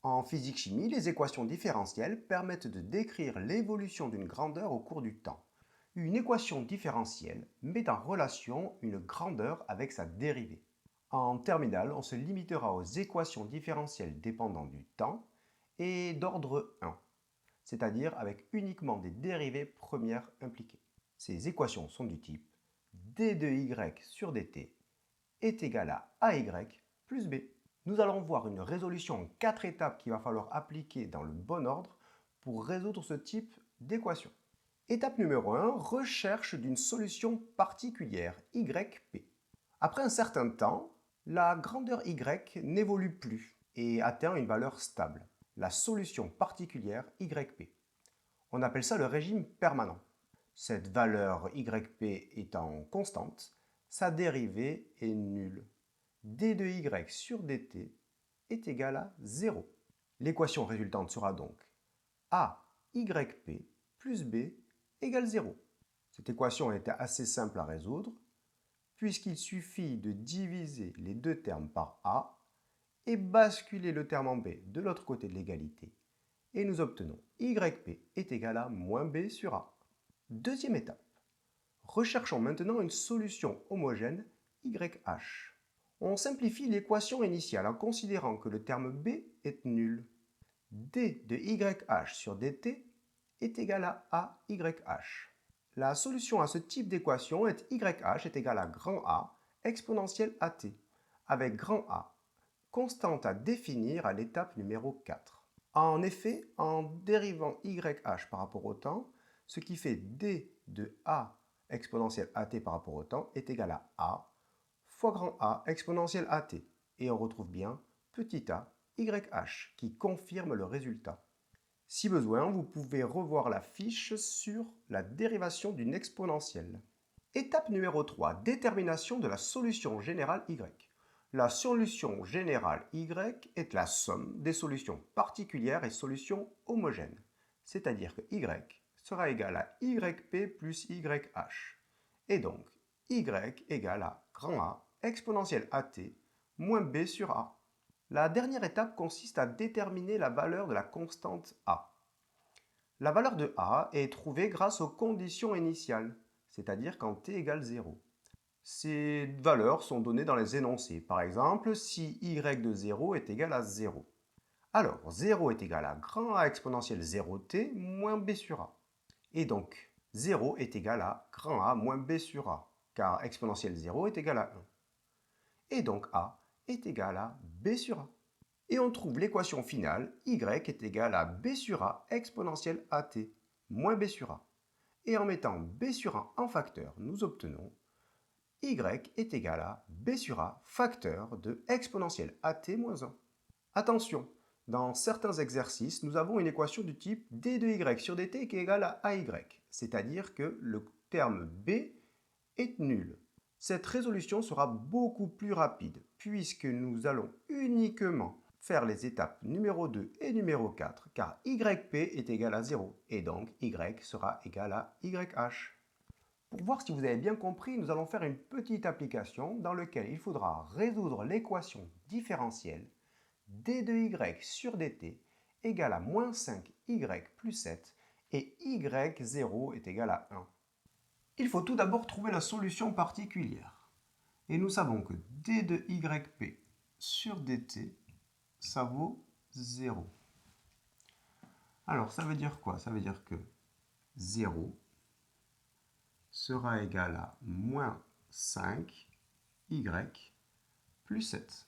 En physique-chimie, les équations différentielles permettent de décrire l'évolution d'une grandeur au cours du temps. Une équation différentielle met en relation une grandeur avec sa dérivée. En terminale, on se limitera aux équations différentielles dépendant du temps et d'ordre 1, c'est-à-dire avec uniquement des dérivées premières impliquées. Ces équations sont du type d de y sur dt est égal à ay plus b. Nous allons voir une résolution en 4 étapes qu'il va falloir appliquer dans le bon ordre pour résoudre ce type d'équation. Étape numéro 1, recherche d'une solution particulière, yp. Après un certain temps, la grandeur y n'évolue plus et atteint une valeur stable, la solution particulière yp. On appelle ça le régime permanent. Cette valeur yp étant constante, sa dérivée est nulle. d de y sur dt est égal à 0. L'équation résultante sera donc ayp plus b égale 0. Cette équation est assez simple à résoudre, puisqu'il suffit de diviser les deux termes par a et basculer le terme en b de l'autre côté de l'égalité. Et nous obtenons yp est égal à moins b sur a. Deuxième étape. Recherchons maintenant une solution homogène YH. On simplifie l'équation initiale en considérant que le terme b est nul. d de YH sur dt est égal à AYH. La solution à ce type d'équation est YH est égal à grand A exponentielle AT, avec grand A constante à définir à l'étape numéro 4. En effet, en dérivant YH par rapport au temps, ce qui fait d de A exponentielle AT par rapport au temps est égal à A fois grand A exponentielle AT. Et on retrouve bien petit a YH qui confirme le résultat. Si besoin, vous pouvez revoir la fiche sur la dérivation d'une exponentielle. Étape numéro 3, détermination de la solution générale Y. La solution générale Y est la somme des solutions particulières et solutions homogènes, c'est-à-dire que Y sera égal à YP plus YH. Et donc, Y égale à grand A exponentielle AT moins B sur A. La dernière étape consiste à déterminer la valeur de la constante A. La valeur de A est trouvée grâce aux conditions initiales, c'est-à-dire quand t égale 0. Ces valeurs sont données dans les énoncés. Par exemple, si y de 0 est égal à 0. Alors, 0 est égal à grand A exponentielle 0t moins b sur A. Et donc, 0 est égal à grand A moins b sur A, car exponentielle 0 est égal à 1. Et donc A est égal à b sur A. Et on trouve l'équation finale, y est égal à b sur a exponentielle at moins b sur a. Et en mettant b sur a en facteur, nous obtenons y est égal à b sur a facteur de exponentielle at moins 1. Attention, dans certains exercices, nous avons une équation du type d de y sur dt qui est égale à ay, c'est-à-dire que le terme b est nul. Cette résolution sera beaucoup plus rapide, puisque nous allons uniquement faire les étapes numéro 2 et numéro 4, car yp est égal à 0, et donc y sera égal à YH. Pour voir si vous avez bien compris, nous allons faire une petite application dans laquelle il faudra résoudre l'équation différentielle d de y sur dt égale à moins 5y plus 7 et y0 est égal à 1. Il faut tout d'abord trouver la solution particulière. Et nous savons que d de yp sur dt, ça vaut 0. Alors, ça veut dire quoi? Ça veut dire que 0 sera égal à moins 5y plus 7.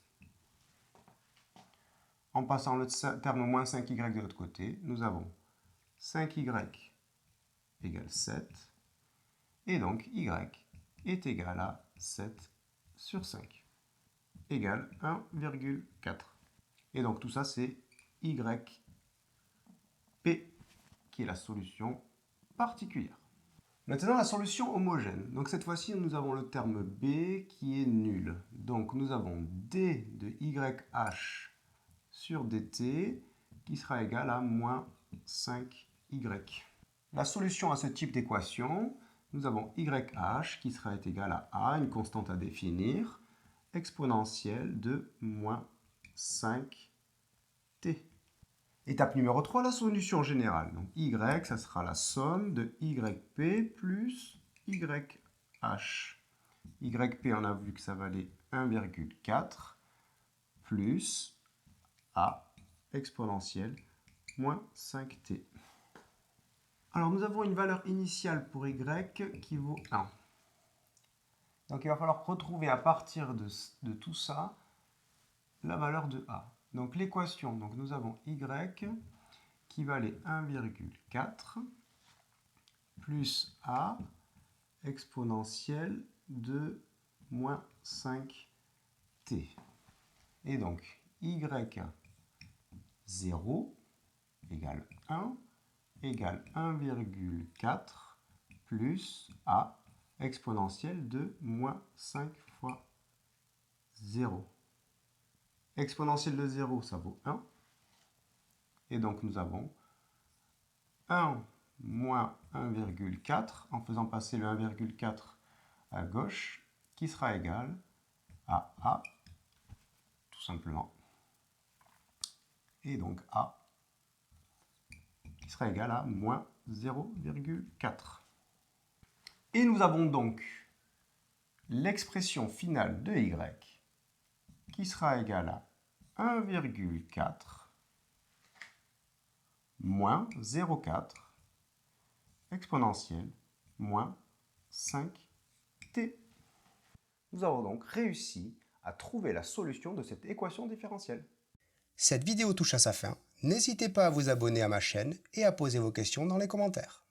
En passant le terme moins 5y de l'autre côté, nous avons 5y égale 7. Et donc, y est égal à 7 sur 5, égale 1,4. Et donc, tout ça, c'est yp, qui est la solution particulière. Maintenant, la solution homogène. Donc, cette fois-ci, nous avons le terme b qui est nul. Donc, nous avons d de yh sur dt qui sera égal à moins 5y. La solution à ce type d'équation, nous avons YH qui sera égal à A, une constante à définir, exponentielle de moins 5t. Étape numéro 3, la solution générale. Donc y, ça sera la somme de yp plus yh. Yp, on a vu que ça valait 1,4 plus a exponentielle moins 5t. Alors nous avons une valeur initiale pour y qui vaut 1. Donc il va falloir retrouver à partir de tout ça la valeur de a. Donc l'équation, donc nous avons y qui valait 1,4 plus a exponentielle de moins 5t. Et donc y0 égale 1 égale 1,4 plus a exponentielle de moins 5 fois 0. Exponentielle de 0, ça vaut 1. Et donc nous avons 1 moins 1,4, en faisant passer le 1,4 à gauche, qui sera égal à a, tout simplement. Et donc a qui sera égal à moins 0,4. Et nous avons donc l'expression finale de y qui sera égale à 1,4 moins 0,4 exponentielle moins 5t. Nous avons donc réussi à trouver la solution de cette équation différentielle. Cette vidéo touche à sa fin. N'hésitez pas à vous abonner à ma chaîne et à poser vos questions dans les commentaires.